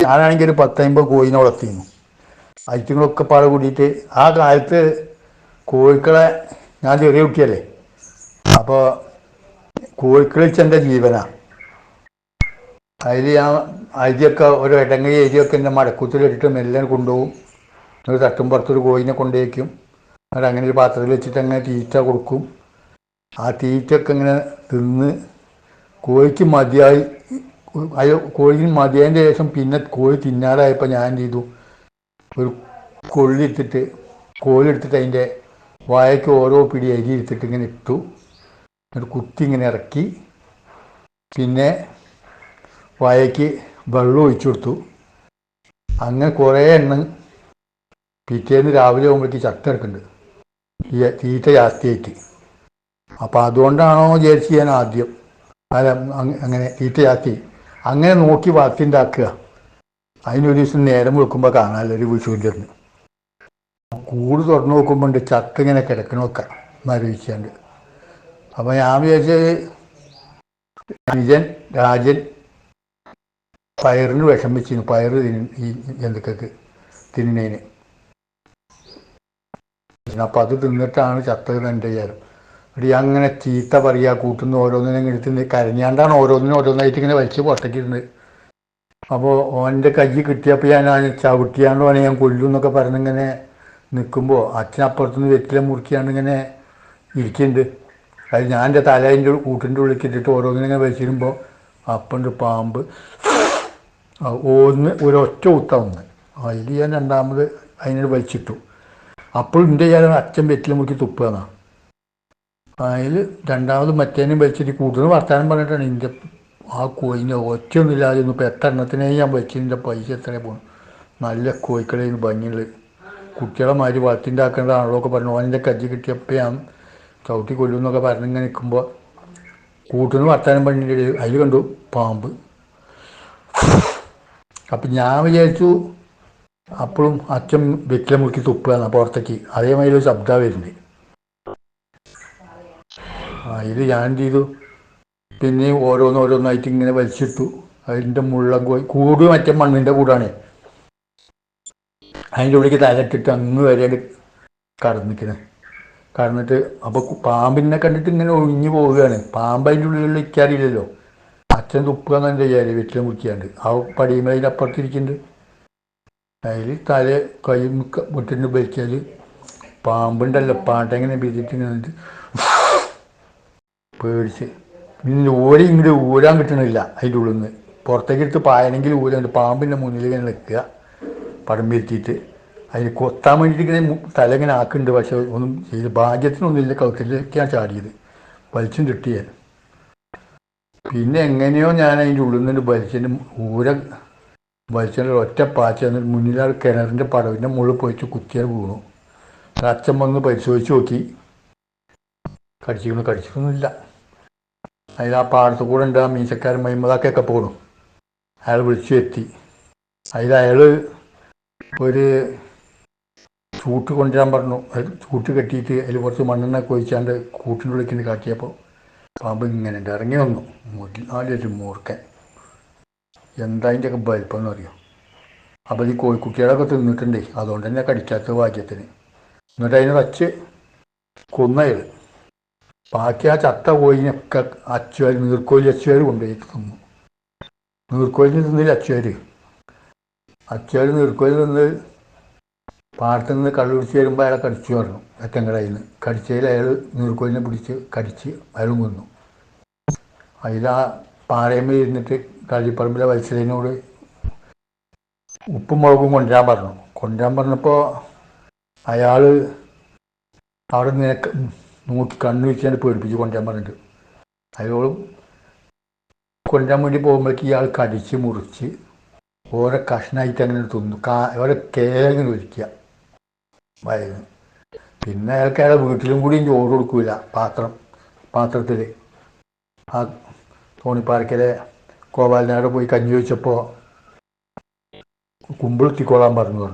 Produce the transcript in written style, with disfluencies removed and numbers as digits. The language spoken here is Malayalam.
ഞാനാണെങ്കിൽ ഒരു 10-50 കോഴിനെ വളർത്തിയിരുന്നു. ഐറ്റങ്ങളൊക്കെ പാടെ കൂടിയിട്ട് ആ കാലത്ത് കോഴിക്കളെ, ഞാൻ ചെറിയ കുട്ടിയല്ലേ, അപ്പോൾ കോഴിക്കളിച്ച് എൻ്റെ ജീവനാണ്. അതിൽ ഞാൻ അരിയൊക്കെ ഒരു ഇടങ്ങി അരിയൊക്കെ എൻ്റെ മടക്കൂത്തിലിട്ടിട്ട് മെല്ലെ കൊണ്ടുപോകും. ഒരു തട്ടുംപുറത്തൊരു കോഴിനെ കൊണ്ടുവയ്ക്കും. എന്നിട്ട് അങ്ങനെ ഒരു പാത്രത്തിൽ വെച്ചിട്ട് അങ്ങനെ തീറ്റ കൊടുക്കും. ആ തീറ്റയൊക്കെ ഇങ്ങനെ തിന്ന് കോഴിക്ക് മതിയായി, കോഴിന് മതിയായതിൻ്റെ ശേഷം പിന്നെ കോഴി തിന്നാതായപ്പോൾ ഞാൻ എന്ത് ചെയ്തു, ഒരു കൊള്ളി എടുത്തിട്ട് കോഴി എടുത്തിട്ട് അതിൻ്റെ വായയ്ക്ക് ഓരോ പിടി അരി എടുത്തിട്ട് ഇങ്ങനെ ഇട്ടു. എന്നിട്ട് കുത്തി ഇങ്ങനെ ഇറക്കി, പിന്നെ വായയ്ക്ക് വെള്ളം ഒഴിച്ചു കൊടുത്തു. അങ്ങനെ കുറേ എണ്ണം പിറ്റേന്ന് രാവിലെ ആകുമ്പോഴേക്ക് ചത്തെടുക്കുന്നുണ്ട്, ഈ തീറ്റ ജാസ്തിയായിട്ട്. അപ്പോൾ അതുകൊണ്ടാണോ വിചാരിച്ച് ഞാൻ ആദ്യം അല്ല അങ്ങനെ തീറ്റ ജാസ്തി അങ്ങനെ നോക്കി വളർത്തി ഉണ്ടാക്കുക. അതിനൊരു ദിവസം നേരം വെക്കുമ്പോൾ കാണാമല്ലോ ഒരു വീട്ടിൽ കൂട് തുറന്നു നോക്കുമ്പോൾ ഉണ്ട് ചത്തിങ്ങനെ കിടക്കണമൊക്കെ മരവിച്ചാണ്ട്. അപ്പോൾ ഞാൻ വിചാരിച്ചത് അനുജൻ രാജൻ പയറിന് വിഷമിച്ചിരുന്നു, പയറ് ഈ ജന്തുക്കൾക്ക് തിന്നതിന്. അപ്പം അത് തിന്നിട്ടാണ് ചത്തത് എൻ്റെ വിചാരം. അടി അങ്ങനെ ചീത്ത പറയുക, കൂട്ടുന്ന ഓരോന്നിനും എടുത്ത് കരഞ്ഞാണ്ടാണ് ഓരോന്നായിട്ട് ഇങ്ങനെ വലിച്ച് പുറത്തേക്കിരുന്നത്. അപ്പോൾ ഓൻ്റെ കൈ കിട്ടിയപ്പോൾ ഞാൻ ചവിട്ടിയാണ്ട് വേണേൽ ഞാൻ കൊല്ലും എന്നൊക്കെ പറഞ്ഞിങ്ങനെ നിൽക്കുമ്പോൾ അച്ഛൻ അപ്പുറത്തുനിന്ന് വെറ്റില മുറിക്കാണ്ട് ഇങ്ങനെ ഇരിക്കുന്നുണ്ട്. അത് ഞാൻ എൻ്റെ തലേൻ്റെ കൂട്ടിൻ്റെ ഉള്ളിൽ ഇട്ടിട്ട് ഓരോന്നിങ്ങനെ വലിച്ചിരുമ്പോൾ അപ്പുണ്ട് പാമ്പ് ഒരൊറ്റ ഊത്ത ഒന്ന്. അതിൽ ഞാൻ രണ്ടാമത് അതിനോട് വലിച്ചിട്ടു. അപ്പോൾ എൻ്റെ വിചാരം അച്ഛൻ വെറ്റില മുറുക്കി തുപ്പുകയെന്നാണ്. അതിൽ രണ്ടാമത് മറ്റേനും വലിച്ചിട്ട് കൂടുതൽ വർത്താനം പറഞ്ഞിട്ടാണ് എൻ്റെ ആ കോഴിനെ ഒറ്റയൊന്നുമില്ലാതെ ഇപ്പോൾ എത്ര എണ്ണത്തിനേ ഞാൻ വലിച്ചതിൻ്റെ പൈസ എത്രയാണ് പോകുന്നു. നല്ല കോഴിക്കളായിരുന്നു, ഭംഗിയുള്ളത്, കുട്ടികളെ മാതിരി വളർത്തിണ്ടാക്കേണ്ടതാണല്ലോ ഒക്കെ പറഞ്ഞു. ഓൻ്റെ കജ്ജി കിട്ടിയപ്പോൾ ഞാൻ ചവിട്ടി കൊല്ലും എന്നൊക്കെ പറഞ്ഞിങ്ങനെ നിൽക്കുമ്പോൾ കൂട്ടുന്ന വർത്താനം പറഞ്ഞിട്ട് അതിൽ കണ്ടു പാമ്പ്. അപ്പം ഞാൻ വിചാരിച്ചു അപ്പോഴും അച്ഛൻ വെറ്റില മുറുക്കി തുപ്പുകയാണ് പുറത്തേക്ക്. അതേമാതിരി ഒരു ശബ്ദമാണ് വരുന്നത്. അതിൽ ഞാൻ എന്ത് ചെയ്തു, പിന്നെ ഓരോന്നായിട്ട് ഇങ്ങനെ വലിച്ചിട്ടു. അതിൻ്റെ മുള്ളം കൂട് മറ്റേ മണ്ണിൻ്റെ കൂടാണ്. അതിൻ്റെ ഉള്ളിലേക്ക് തലട്ടിട്ട് അങ്ങ് വരെ കടന്നിട്ട് അപ്പോൾ പാമ്പിനെ കണ്ടിട്ട് ഇങ്ങനെ ഒഴിഞ്ഞു പോവുകയാണ്. പാമ്പ് അതിൻ്റെ ഉള്ളിലുള്ള ഇരിക്കാറില്ലല്ലോ. അച്ഛൻ തുപ്പുകയെന്ന് എൻ്റെ വിചാരം വെറ്റില മുറിക്കാണ്ട്. ആ പടിയുമ്പോൾ അതിൻ്റെ അപ്പുറത്തിരിക്കുന്നുണ്ട്. അതിൽ തല കൈ മുട്ടിന് വലിച്ചാൽ പാമ്പുണ്ടല്ലോ, പാട്ടെങ്ങനെ പിരിച്ചിട്ട് നിന്നിട്ട് പേടിച്ച് പിന്നെ ഇങ്ങോട്ട് ഊരാൻ കിട്ടണില്ല. അതിൻ്റെ ഉള്ളിൽ നിന്ന് പുറത്തേക്ക് എടുത്ത് പായണമെങ്കിൽ ഊരാണ്ട് പാമ്പിൻ്റെ മുന്നിൽ ഇങ്ങനെ നിൽക്കുക, പടം വരുത്തിയിട്ട് അതിന് കൊത്താൻ വേണ്ടിയിട്ട് ഇങ്ങനെ തല ഇങ്ങനെ ആക്കുന്നുണ്ട്. പക്ഷെ ഒന്നും ചെയ്ത് ഭാഗ്യത്തിനൊന്നുമില്ല, കൗത്തിലേക്കാണ് ചാടിയത്, വലിച്ചും കിട്ടിയാൽ. പിന്നെ എങ്ങനെയോ ഞാൻ അതിൻ്റെ ഉള്ളിൽ നിന്ന് വലിച്ചതിൻ്റെ ഒറ്റ പാച്ച എന്നിട്ട് മുന്നിലാണ് കിണറിൻ്റെ പടവിൻ്റെ മുകളിൽ പോയിട്ട് കുത്തിയാൽ വീണു. അച്ഛൻ വന്ന് പരിശോധിച്ച് നോക്കി, കടിച്ചിട്ടൊന്നുമില്ല. അതിൽ ആ പാടത്ത് കൂടെ ഉണ്ട് ആ മീശക്കാരൻ മൈമതാക്കൊക്കെ പോകണം. അയാൾ വിളിച്ചു എത്തി. അയാൾ ഒരു ചൂട്ട് കൊണ്ടുവരാൻ പറഞ്ഞു. ചൂട്ട് കെട്ടിയിട്ട് അതിൽ കുറച്ച് മണ്ണെണ്ണൊക്കെ ഒഴിച്ചാണ്ട് കൂട്ടിൻ്റെ ഉള്ളിൽ കാട്ടിയപ്പോൾ പാമ്പ് ഇങ്ങനെ ഉണ്ട് ഇറങ്ങി വന്നു. ആദ്യം മൂർക്കൻ എന്താ അതിൻ്റെയൊക്കെ വലിപ്പം എന്ന് അറിയാം. അപ്പോൾ ഈ കോഴിക്കുട്ടികളൊക്കെ തിന്നിട്ടുണ്ടേ, അതുകൊണ്ട് തന്നെ കടിക്കാത്ത ഭാഗ്യത്തിന്. എന്നിട്ട് അതിനെ വച്ച് കൊന്നയാൾ. ബാക്കി ആ ചത്ത കോഴിനൊക്കെ നീർക്കോലി അച്ചുവാർ കൊണ്ടുപോയി തിന്നു. നീർക്കോലിന് തിന്നില്ല അച്ചുവാർ നീർക്കോലി നിന്ന് പാടത്തു നിന്ന് കള്ളു പിടിച്ച് വരുമ്പോൾ അയാളെ കടിച്ചു പറഞ്ഞു. എത്തങ്കടയിൽ നിന്ന് കടിച്ചതിൽ അയാൾ നീർക്കോലിനെ പിടിച്ച് കടിച്ച് അയാൾ കൊന്നു. അതിൽ ആ പാറയമ്മ ഇരുന്നിട്ട് കളിപ്പറമ്പിലെ വത്സരനോട് ഉപ്പും മുളകും കൊണ്ടുവരാൻ പറഞ്ഞപ്പോൾ അയാൾ അവിടെ നിനക്ക് നോക്കി കണ്ണു വെച്ചാൽ പേടിപ്പിച്ച് കൊണ്ടുവരാൻ പറഞ്ഞിട്ട് അയാളും കൊണ്ടുവരാൻ വേണ്ടി പോകുമ്പോഴേക്ക് ഇയാൾ കടിച്ച് മുറിച്ച് ഓരോ കഷ്ണമായിട്ട് അങ്ങനെ തിന്നു. ഓരോ കേങ്ങനെ ഒഴിക്കുക വയലിന്. പിന്നെ അയാൾക്ക് അയാളെ വീട്ടിലും കൂടിയും ചോറ് കൊടുക്കില്ല. പാത്രത്തിൽ ആ തോണിപ്പാറയ്ക്കലെ ഗോപാലനാട് പോയി കഞ്ഞി വെച്ചപ്പോൾ കുമ്പിളെത്തിക്കോളാൻ പറഞ്ഞു.